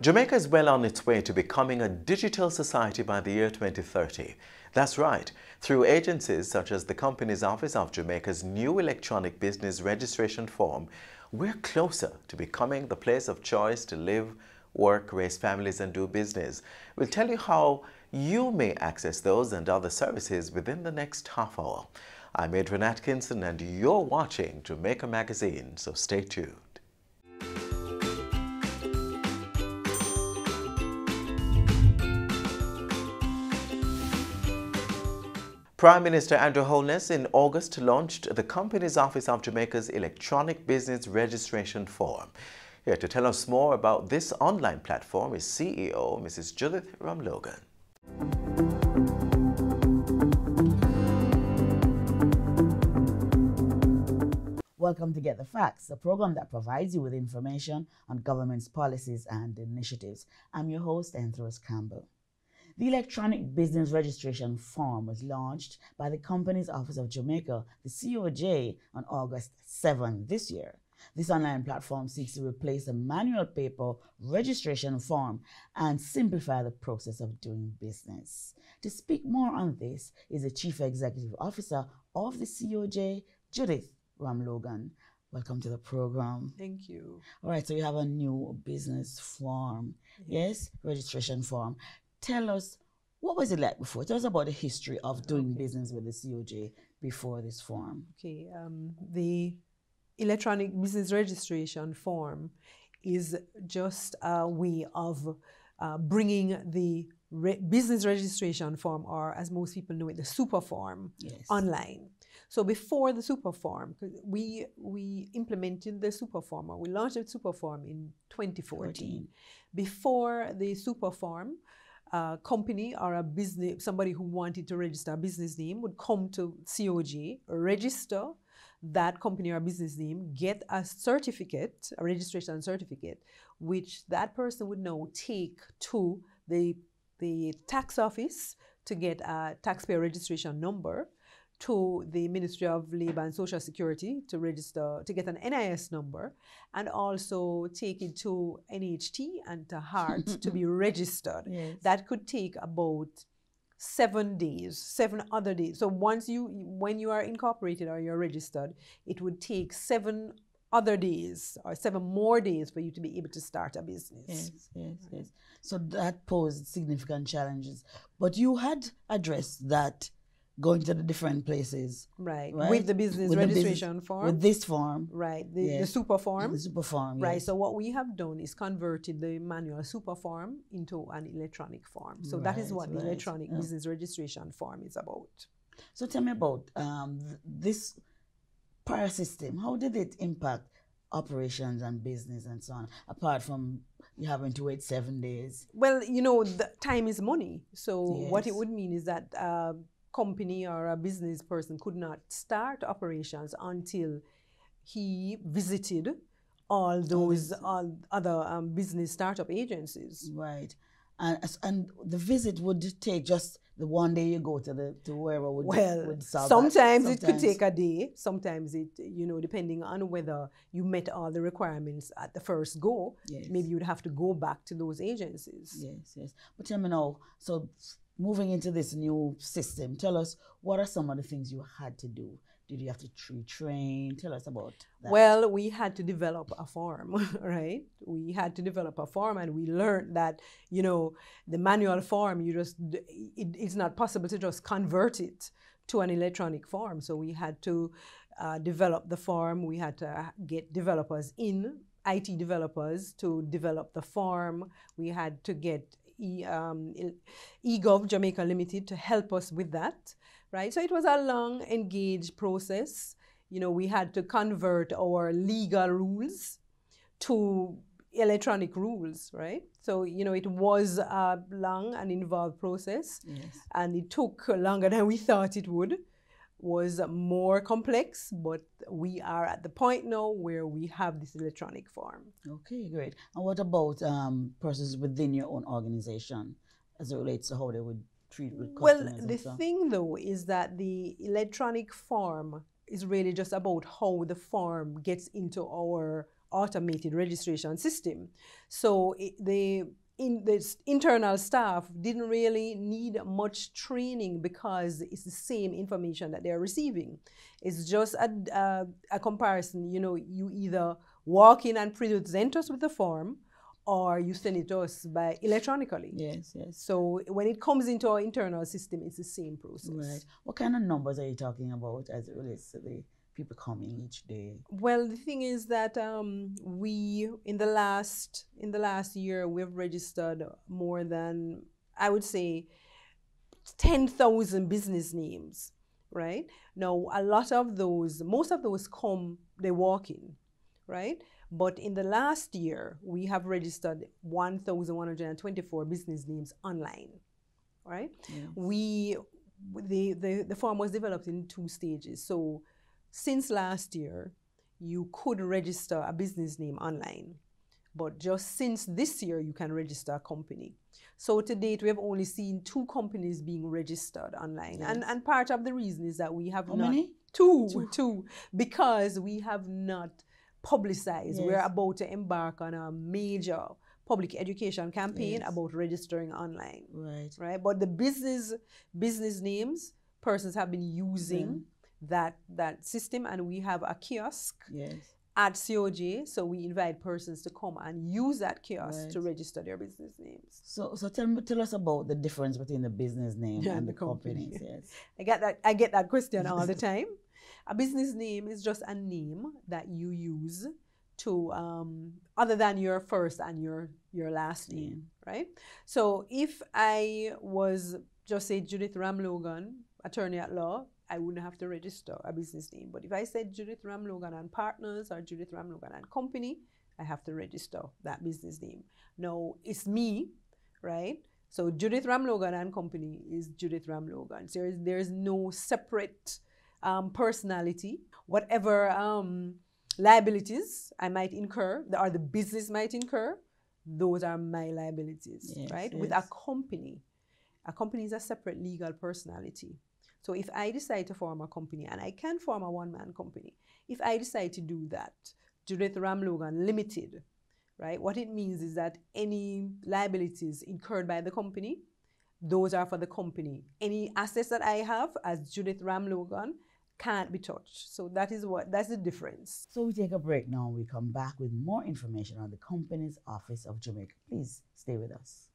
Jamaica is well on its way to becoming a digital society by the year 2030. That's right. Through agencies such as the Companies Office of Jamaica's new electronic business registration form, we're closer to becoming the place of choice to live, work, raise families and do business. We'll tell you how you may access those and other services within the next half hour. I'm Adrian Atkinson and you're watching Jamaica Magazine, so stay tuned. Prime Minister Andrew Holness in August launched the Companies Office of Jamaica's electronic business registration form. Here to tell us more about this online platform is CEO Mrs. Judith Ramlogan. Welcome to Get the Facts, a program that provides you with information on government's policies and initiatives. I'm your host, Anthros Campbell. The electronic business registration form was launched by the Companies Office of Jamaica, the COJ, on August 7 this year. This online platform seeks to replace the manual paper registration form and simplify the process of doing business. To speak more on this is the Chief Executive Officer of the COJ, Judith Ramlogan. Welcome to the program. Thank you. All right, so you have a new business form, yes, registration form. Tell us, what was it like before? Tell us about the history of doing business with the COJ before this form. Okay, the electronic business registration form is just a way of bringing the business registration form, or as most people know it, the super form, online. So before the super form, we implemented the super form, or we launched the super form in 2014. Before the super form, a company or a business, somebody who wanted to register a business name would come to COJ, register that company or business name, get a certificate, a registration certificate, which that person would now take to the tax office to get a taxpayer registration number, to the Ministry of Labour and Social Security to register, to get an NIS number, and also take it to NHT and to HART to be registered. Yes. That could take about 7 days, 7 other days. So when you are incorporated or you're registered, it would take 7 other days or 7 more days for you to be able to start a business. Yes. So that posed significant challenges. But you had addressed that going to the different places. Right. With the business registration form. With this form. Right. The super form. The super form, yes. Right. So what we have done is converted the manual super form into an electronic form. So that is what the electronic business registration form is about. So tell me about this prior system. How did it impact operations and business and so on, apart from you having to wait 7 days? Well, the time is money. So what it would mean is that company or a business person could not start operations until he visited all those other business startup agencies. Right. And the visit would take just the one day you go to wherever would solve sometimes it could take a day. Sometimes it, depending on whether you met all the requirements at the first go, maybe you'd have to go back to those agencies. Yes. But tell me now, so moving into this new system, tell us, what are some of the things you had to do? Did you have to train? Tell us about that. Well, we had to develop a form, right? We had to develop a form, and we learned that, the manual form, it's not possible to just convert it to an electronic form. So we had to develop the form. We had to get developers IT developers to develop the form. We had to get eGov Jamaica Limited to help us with that, right? So it was a long, engaged process. We had to convert our legal rules to electronic rules, right? So, it was a long and involved process, and it took longer than we thought it would. Was more complex, but we are at the point now where we have this electronic form. Okay, great. And what about processes within your own organization as it relates to how they would treat with customers? Well, the thing though is that the electronic form is really just about how the form gets into our automated registration system. So the internal staff didn't really need much training because it's the same information that they're receiving. It's just a comparison. You know, you either walk in and present us with the form, or you send it to us by electronically. Yes, yes. So when it comes into our internal system, it's the same process. Right. What kind of numbers are you talking about as it relates to the people coming each day? Well, the thing is that we in the last year we've registered more than, I would say, 10,000 business names. Right now, a lot of those, most of those come, they walk in, right? But in the last year, we have registered 1,124 business names online, right? Yes. The form was developed in 2 stages. So since last year, you could register a business name online. But just since this year, you can register a company. So to date, we have only seen 2 companies being registered online. Yes. And part of the reason is that we have How many? Two, because we have not publicized. Yes. We're about to embark on a major public education campaign about registering online. Right. But the business names, persons have been using that system, and we have a kiosk at COJ, so we invite persons to come and use that kiosk to register their business names. So tell us about the difference between the business name and the companies. Yes. I get that question all the time. A business name is just a name that you use to other than your first and your last name, right? So if I was just say Judith Ramlogan, attorney at law, I wouldn't have to register a business name. But if I said Judith Ramlogan and Partners or Judith Ramlogan and Company, I have to register that business name. Now, it's me, right? So Judith Ramlogan and Company is Judith Ramlogan. So there's no separate personality. Whatever liabilities I might incur, or the business might incur, those are my liabilities, right? With a company is a separate legal personality. So if I decide to form a company, and I can form a one-man company, if I decide to do that, Judith Ramlogan Limited, right? What it means is that any liabilities incurred by the company, those are for the company. Any assets that I have as Judith Ramlogan can't be touched. So that's the difference. So we take a break now. We come back with more information on the Companies Office of Jamaica. Please stay with us.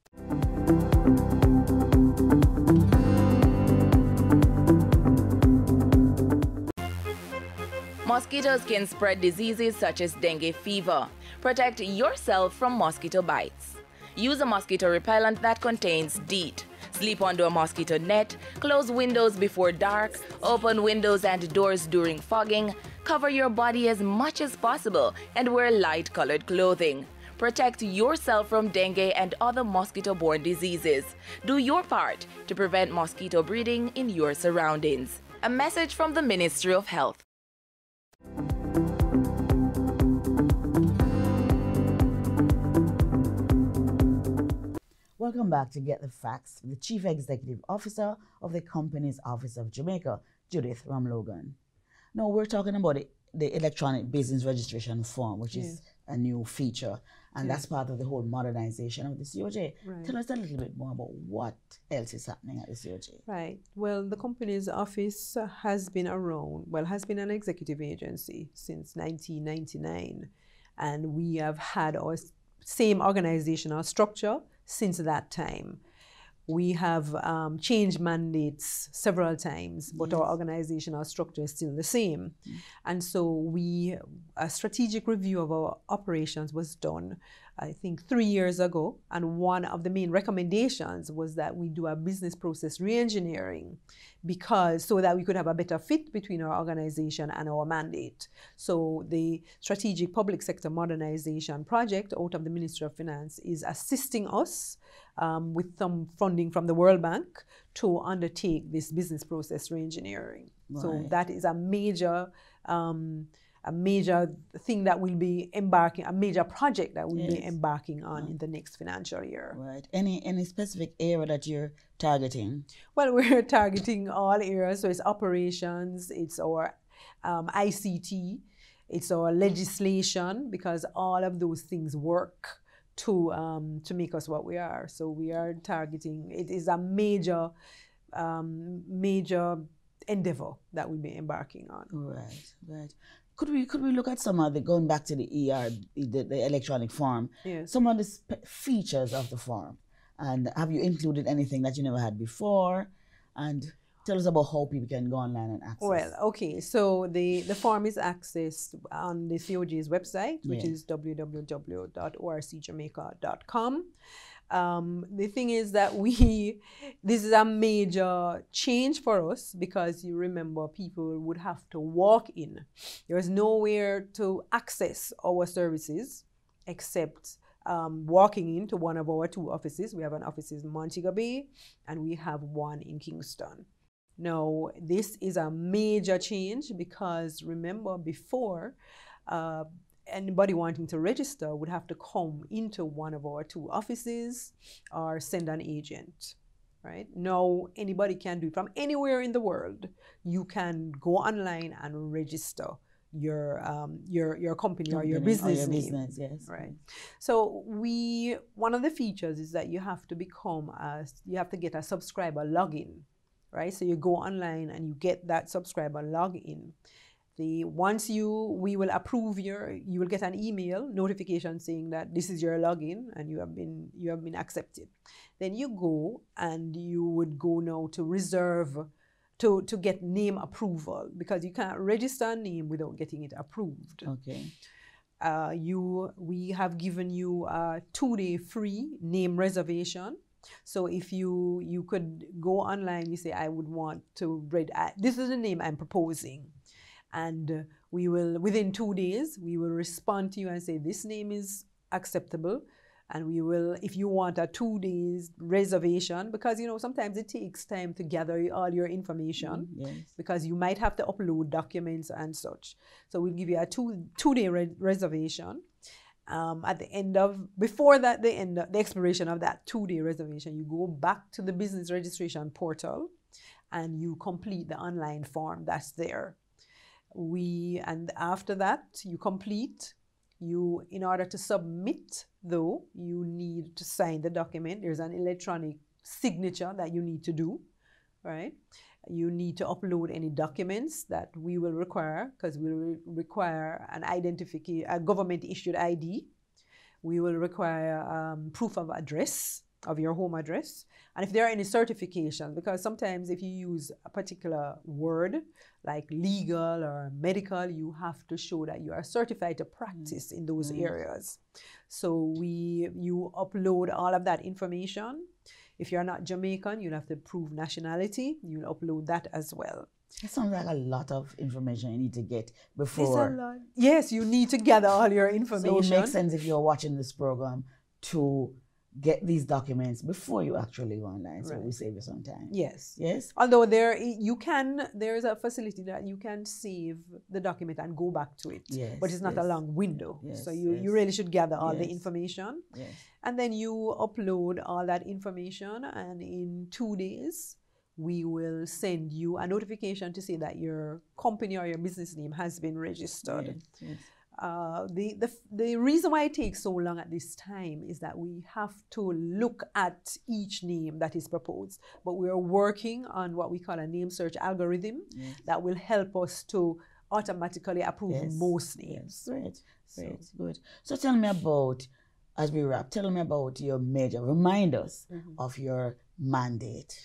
Mosquitoes can spread diseases such as dengue fever. Protect yourself from mosquito bites. Use a mosquito repellent that contains DEET. Sleep under a mosquito net, close windows before dark, open windows and doors during fogging, cover your body as much as possible, and wear light-colored clothing. Protect yourself from dengue and other mosquito-borne diseases. Do your part to prevent mosquito breeding in your surroundings. A message from the Ministry of Health. Welcome back to Get the Facts with the Chief Executive Officer of the Companies Office of Jamaica, Judith Ramlogan. Now we're talking about the electronic business registration form, which is a new feature, and that's part of the whole modernization of the COJ. Right. Tell us a little bit more about what else is happening at the COJ. Right. Well, the Companies Office has been around, has been an executive agency since 1999, and we have had our same organizational structure since that time. We have changed mandates several times, but our organizational structure is still the same. And so a strategic review of our operations was done, I think 3 years ago. And one of the main recommendations was that we do a business process reengineering so that we could have a better fit between our organization and our mandate. So the Strategic Public Sector Modernization Project out of the Ministry of Finance is assisting us with some funding from the World Bank to undertake this business process reengineering. Right. So that is a major thing that we'll be embarking, a major project that we'll be embarking on in the next financial year. Right. Any specific area that you're targeting? Well, we're targeting all areas. So it's operations, it's our ICT, it's our legislation, because all of those things work to make us what we are. So we are targeting, it is a major endeavor that we'll be embarking on. Right. Could we look at some of the, going back to the the electronic form, Yes. some of the features of the form, and have you included anything that you never had before? And tell us about how people can go online and access. Well, okay, so the form is accessed on the COG's website, which is www.orcjamaica.com. The thing is that this is a major change for us, because you remember people would have to walk in. There's nowhere to access our services except walking into one of our 2 offices. We have an office in Montego Bay and we have one in Kingston. Now, this is a major change, because remember, before, anybody wanting to register would have to come into one of our 2 offices or send an agent, right? Now, anybody can do it from anywhere in the world. You can go online and register your company or your business name. Yes. Right. So one of the features is that you have to get a subscriber login, right? So you go online and you get that subscriber login. We will approve you will get an email notification saying that this is your login and you have been accepted. Then you go and you would go now to reserve, to get name approval, because you can't register a name without getting it approved. Okay. We have given you a 2-day free name reservation. So if you could go online, you say, I would want to this is the name I'm proposing. And we will, within 2 days, we will respond to you and say, this name is acceptable. And we will, if you want a 2 days reservation, because, sometimes it takes time to gather all your information, because you might have to upload documents and such. So we'll give you a two-day reservation. At the end of, the expiration of that 2-day reservation, you go back to the business registration portal and you complete the online form that's there. And after that, you complete. In order to submit, though, you need to sign the document. There's an electronic signature that you need to do, right? You need to upload any documents that we will require, because we will require a government-issued ID. We will require proof of address, of your home address. And if there are any certifications, because sometimes if you use a particular word, like legal or medical, you have to show that you are certified to practice in those areas. So you upload all of that information. If you're not Jamaican, you'll have to prove nationality. You'll upload that as well. It sounds like a lot of information you need to get before. It's a lot. Yes, you need to gather all your information. So it makes sense if you're watching this program to get these documents before you actually go online, so it will save you some time. Yes. Yes. Although there is a facility that you can save the document and go back to it. Yes. But it's not a long window. Yes, so you really should gather all the Yes. information. Yes. And then you upload all that information, and in 2 days, we will send you a notification to say that your company or your business name has been registered. Yes. Yes. The reason why it takes so long at this time is that we have to look at each name that is proposed. But we are working on what we call a name search algorithm that will help us to automatically approve most names. Yes. Great. Good. So tell me about, as we wrap, tell me about your major, remind us of your mandate.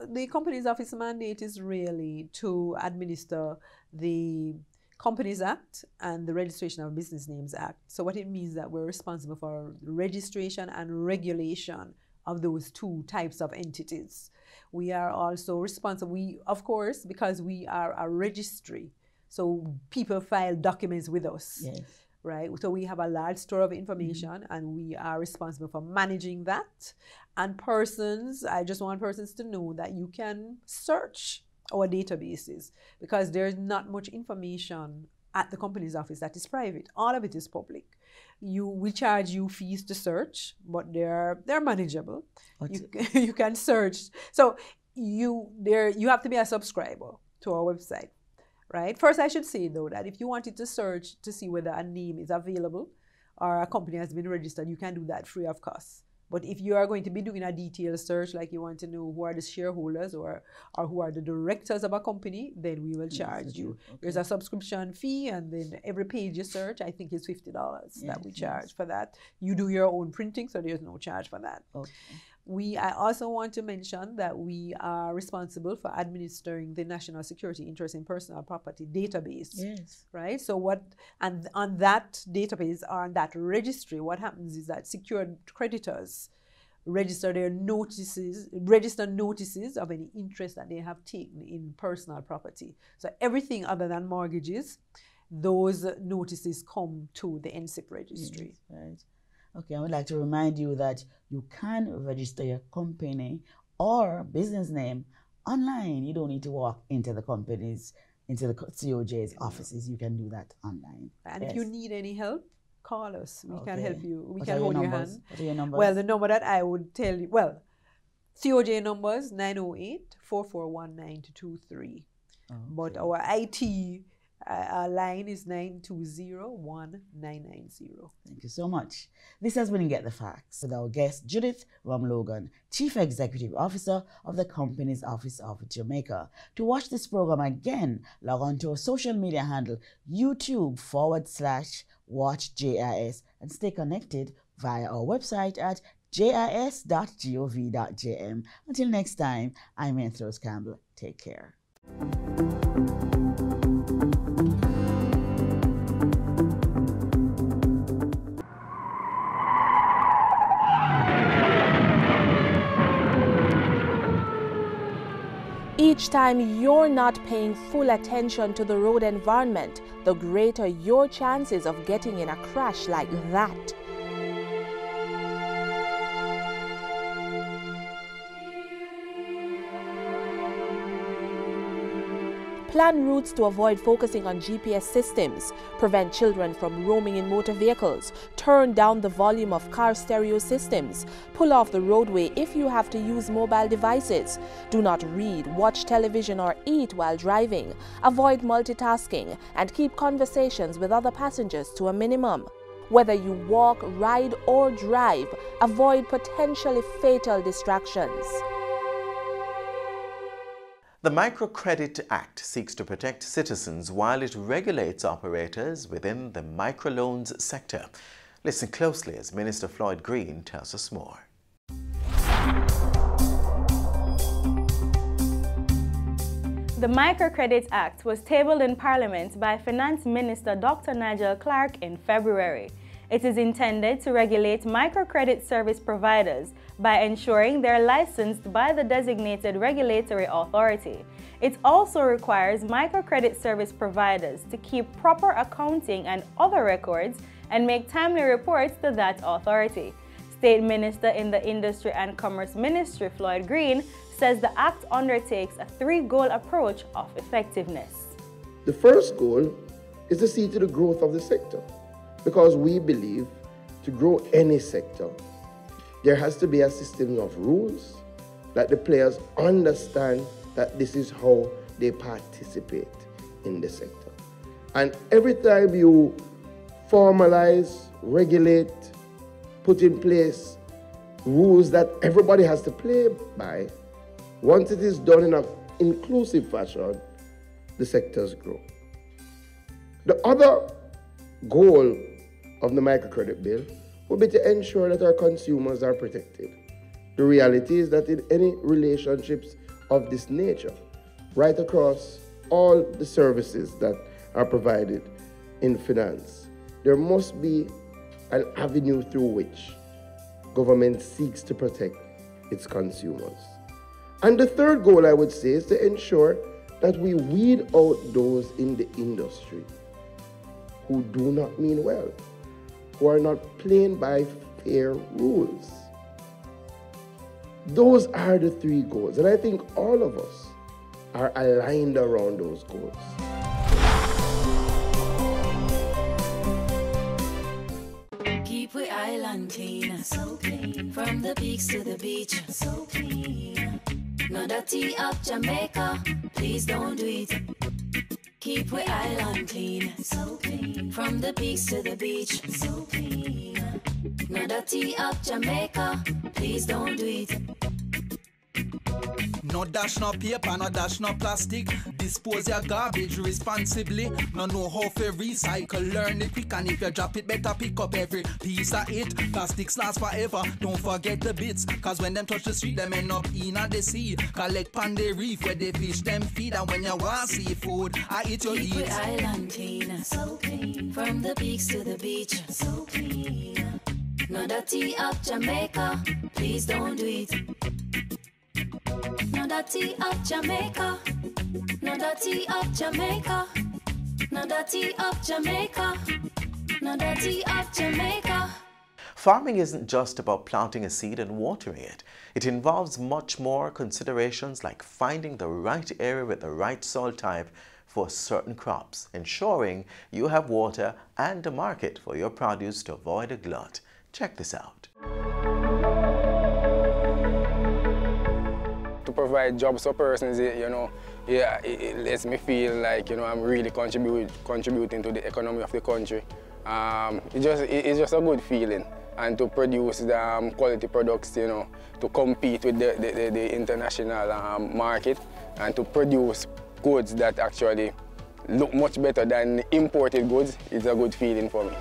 The Companies Office mandate is really to administer the Companies Act and the Registration of Business Names Act. So what it means that we're responsible for registration and regulation of those 2 types of entities. We are also responsible, of course, because we are a registry. So people file documents with us. Yes. Right? So we have a large store of information and we are responsible for managing that. And I just want persons to know that you can search our databases, because there's not much information at the Companies Office that is private. All of it is public. We charge you fees to search, but they're manageable. You can search. So you have to be a subscriber to our website. right? First, I should say, though, that if you wanted to search to see whether a name is available or a company has been registered, you can do that free of cost. But if you are going to be doing a detailed search, like you want to know who are the shareholders or who are the directors of a company, then we will charge you. Okay. There's a subscription fee, and then every page you search, I think, is $50 that we charge for that. You do your own printing, so there's no charge for that. Okay. I also want to mention that we are responsible for administering the national security interest in personal property database. Yes. Right? So and on that database, or on that registry, what happens is that secured creditors register notices of any interest that they have taken in personal property. So everything other than mortgages, those notices come to the NSIP registry. Yes, right. Okay, I would like to remind you that you can register your company or business name online. You don't need to walk into the COJ's offices. You can do that online. And if you need any help, call us. We can help you. We can hold your hand. What are your numbers? Well, the number that I would tell you, COJ numbers 908-441-9223. But our IT line is 920-1990. Thank you so much. This has been Get the Facts with our guest Judith Rum-Logan, Chief Executive Officer of the Company's Office of Jamaica. To watch this program again, log on to our social media handle YouTube/WatchJIS and stay connected via our website at jis.gov.jm. Until next time, I'm Anthros Campbell. Take care. Each time you're not paying full attention to the road environment, the greater your chances of getting in a crash like that. Plan routes to avoid focusing on GPS systems, prevent children from roaming in motor vehicles, turn down the volume of car stereo systems, pull off the roadway if you have to use mobile devices, do not read, watch television or eat while driving, avoid multitasking, and keep conversations with other passengers to a minimum. Whether you walk, ride or drive, avoid potentially fatal distractions. The Microcredit Act seeks to protect citizens while it regulates operators within the microloans sector. Listen closely as Minister Floyd Green tells us more. The Microcredit Act was tabled in Parliament by Finance Minister Dr. Nigel Clark in February. It is intended to regulate microcredit service providers by ensuring they are licensed by the designated regulatory authority. It also requires microcredit service providers to keep proper accounting and other records and make timely reports to that authority. State Minister in the Industry and Commerce Ministry, Floyd Green, says the Act undertakes a three-goal approach of effectiveness. The first goal is to see to the growth of the sector, because we believe to grow any sector, there has to be a system of rules that the players understand that this is how they participate in the sector. And every time you formalize, regulate, put in place rules that everybody has to play by, once it is done in an inclusive fashion, the sectors grow. The other goal of the microcredit bill would be to ensure that our consumers are protected. The reality is that in any relationships of this nature, right across all the services that are provided in finance, there must be an avenue through which government seeks to protect its consumers. And the third goal, I would say, is to ensure that we weed out those in the industry who do not mean well, who are not playing by fair rules. Those are the three goals, and I think all of us are aligned around those goals. Keep we island clean, so clean. From the peaks to the beach, so clean. No dirty up Jamaica, please don't do it. Keep we island clean, so clean. From the peaks to the beach, so clean. No dirty up Jamaica, please don't do it. No dash no paper, no dash no plastic. Dispose your garbage responsibly. No know how to recycle, learn it quick. And if you drop it, better pick up every piece of it. Plastics last forever, don't forget the bits. Cause when them touch the street, them end up in the sea. Collect pan the reef where they fish them feed. And when you want seafood, I eat your Keep eat. we island clean, so clean. From the peaks to the beach, so clean. No dirty up Jamaica, please don't do it. No dirty up Jamaica, no dirty up Jamaica, no dirty up Jamaica, no dirty up Jamaica. Farming isn't just about planting a seed and watering it. It involves much more considerations like finding the right area with the right soil type for certain crops, ensuring you have water and a market for your produce to avoid a glut. Check this out. To provide jobs for persons, it lets me feel like, I'm really contributing to the economy of the country. It's just a good feeling. And to produce the quality products, to compete with the international market and to produce goods that actually look much better than imported goods, it's a good feeling for me.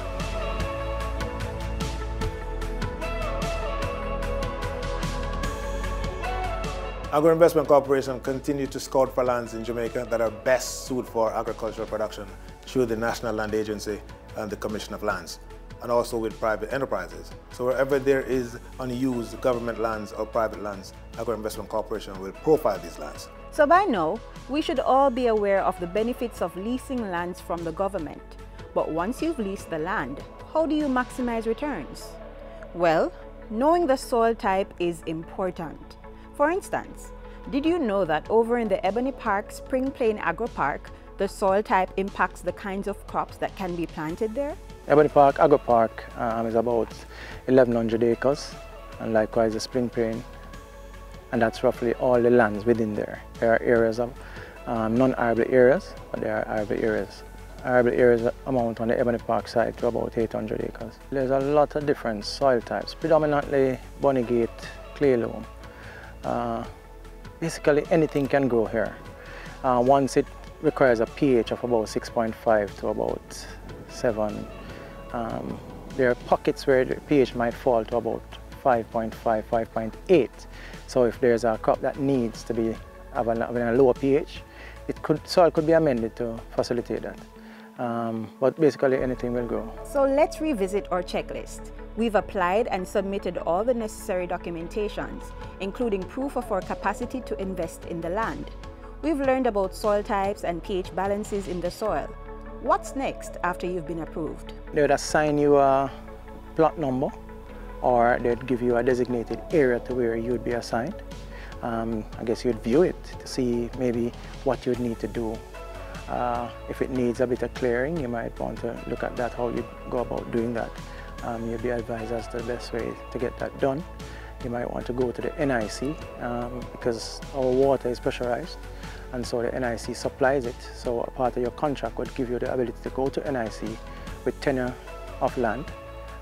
Agro Investment Corporation continues to scout for lands in Jamaica that are best suited for agricultural production through the National Land Agency and the Commission of Lands, and also with private enterprises. So wherever there is unused government lands or private lands, Agro Investment Corporation will profile these lands. So by now, we should all be aware of the benefits of leasing lands from the government. But once you've leased the land, how do you maximize returns? Well, knowing the soil type is important. For instance, did you know that over in the Ebony Park Spring Plain Agro Park, the soil type impacts the kinds of crops that can be planted there? Ebony Park Agro Park is about 1,100 acres, and likewise the Spring Plain, and that's roughly all the lands within there. There are areas of non-arable areas, but there are arable areas. Arable areas amount on the Ebony Park side to about 800 acres. There's a lot of different soil types, predominantly Bonegate, clay loam. Basically anything can grow here. Once it requires a pH of about 6.5 to about 7. There are pockets where the pH might fall to about 5.5, 5.8. So if there's a crop that needs to be having a lower pH, soil could be amended to facilitate that. But basically anything will grow. So let's revisit our checklist. We've applied and submitted all the necessary documentations, including proof of our capacity to invest in the land. We've learned about soil types and pH balances in the soil. What's next after you've been approved? They would assign you a plot number, or they'd give you a designated area to where you'd be assigned. I guess you'd view it to see maybe what you'd need to do. If it needs a bit of clearing, you might want to look at that, how you go about doing that. You'll be advised as to the best way to get that done. You might want to go to the NIC because our water is pressurized, and so the NIC supplies it. So a part of your contract would give you the ability to go to NIC with tenure of land,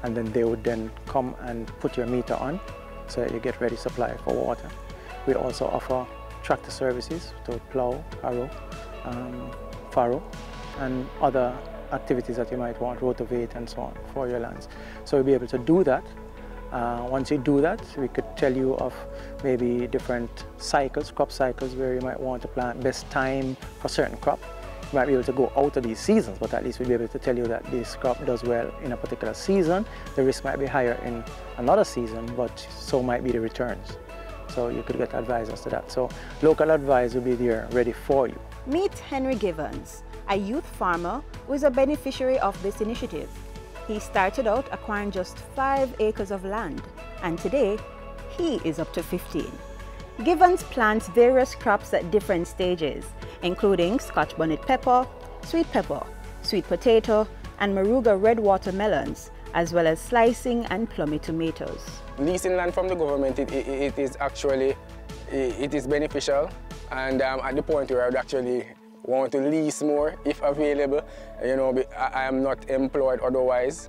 and then they would then come and put your meter on so that you get ready supply for water. We also offer tractor services to plow, harrow, farrow, and other activities that you might want, rotovate and so on, for your lands. So you'll be able to do that. Once you do that, we could tell you of maybe different cycles, crop cycles, where you might want to plant, best time for certain crop. You might be able to go out of these seasons, but at least we'll be able to tell you that this crop does well in a particular season. The risk might be higher in another season, but so might be the returns. So you could get advice as to that. So local advice will be there ready for you. Meet Henry Givens, a youth farmer who is a beneficiary of this initiative. He started out acquiring just 5 acres of land, and today he is up to 15. Givens plants various crops at different stages, including Scotch bonnet pepper, sweet potato, and Maruga red watermelons, as well as slicing and plummy tomatoes. Leasing land from the government, it is beneficial, and at the point where I would actually want to lease more if available. You know, I am not employed otherwise.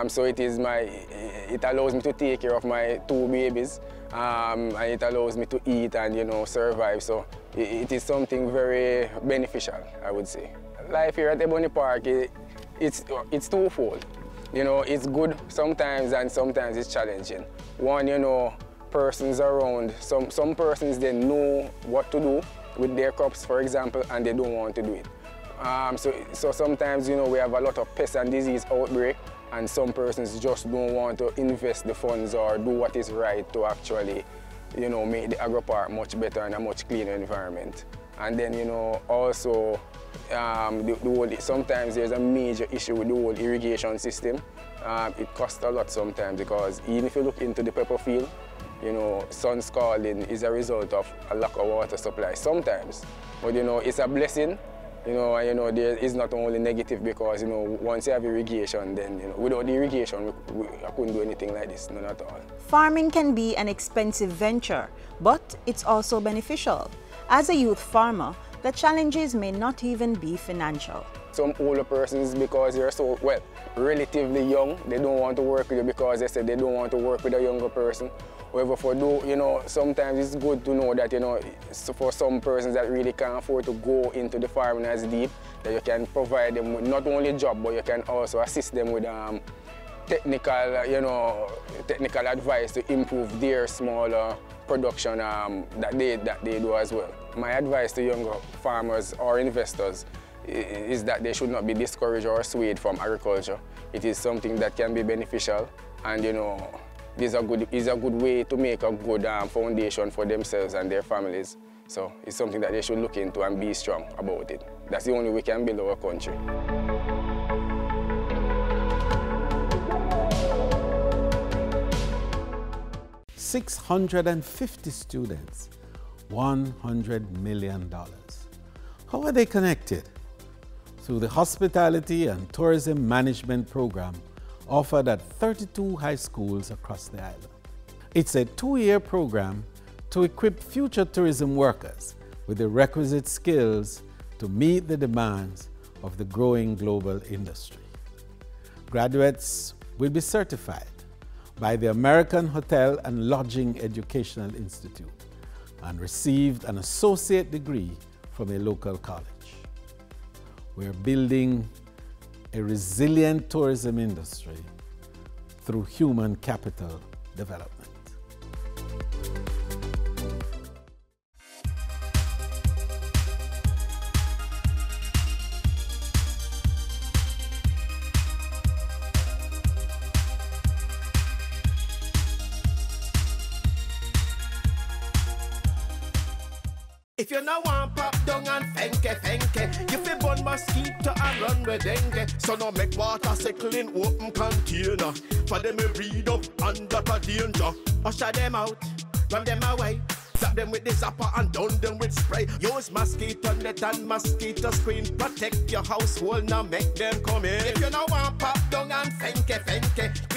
So it allows me to take care of my 2 babies, and it allows me to eat and, you know, survive. So it is something very beneficial, I would say. Life here at Ebony Park, it's twofold. You know, it's good sometimes and sometimes it's challenging. One, you know, persons around, some persons, they know what to do with their crops, for example, and they don't want to do it. So sometimes, you know, we have a lot of pest and disease outbreak, and some persons just don't want to invest the funds or do what is right to actually, you know, make the agro park much better and a much cleaner environment. And then, you know, also, sometimes there's a major issue with the whole irrigation system. It costs a lot sometimes because even if you look into the pepper field, you know, sun scalding is a result of a lack of water supply sometimes. But, you know, it's a blessing. You know, there is not only negative because, you know, once you have irrigation, then, you know, without the irrigation, I couldn't do anything like this, none at all. Farming can be an expensive venture, but it's also beneficial. As a youth farmer, the challenges may not even be financial. Some older persons, because they're so, well, relatively young, they don't want to work with you because they said they don't want to work with a younger person. However, you know, sometimes it's good to know that, you know, for some persons that really can't afford to go into the farming as deep, that you can provide them with not only a job, but you can also assist them with technical, you know, technical advice to improve their smaller production that they do as well. My advice to younger farmers or investors is that they should not be discouraged or swayed from agriculture. It is something that can be beneficial, and, you know, is a good way to make a good foundation for themselves and their families. So it's something that they should look into and be strong about it. That's the only way we can build our country. $650 students, $100 million. How are they connected? Through the Hospitality and Tourism Management Program offered at 32 high schools across the island. It's a 2-year program to equip future tourism workers with the requisite skills to meet the demands of the growing global industry. Graduates will be certified by the American Hotel and Lodging Educational Institute and received an associate degree from a local college. We're building a resilient tourism industry through human capital development. If you no want pop down and fenke, you fi burn mosquito and run with dengue. So no make water cycle in open container. For them we read up under the danger. Usher them out, run them away. Zap them with the zapper and down them with spray. Use mosquito net and mosquito screen. Protect your household, now make them come in. If you no want pop down and fenke,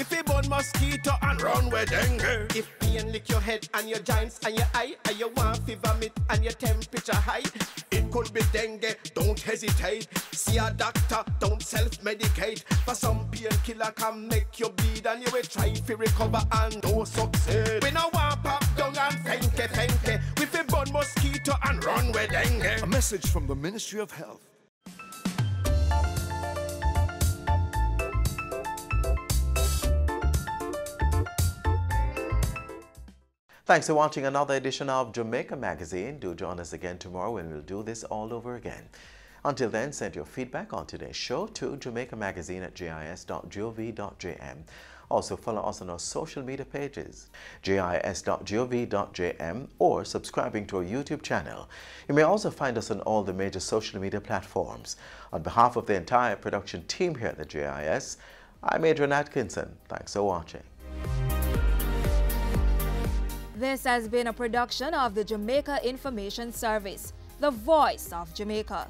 if you burn mosquito and run with dengue. If pain lick your head and your joints and your eye, and you want fever vomit and your temperature high, it could be dengue, don't hesitate. See a doctor, don't self-medicate. For some painkiller can make you bleed and you will try to recover and no succeed. We no want pop down and fenke. We fi burn mosquito and run with dengue. A message from the Ministry of Health. Thanks for watching another edition of Jamaica Magazine. Do join us again tomorrow when we'll do this all over again. Until then, send your feedback on today's show to jamaicamagazine@gis.gov.jm. Also, follow us on our social media pages, gis.gov.jm, or subscribing to our YouTube channel. You may also find us on all the major social media platforms. On behalf of the entire production team here at the GIS, I'm Adrian Atkinson. Thanks for watching. This has been a production of the Jamaica Information Service, the voice of Jamaica.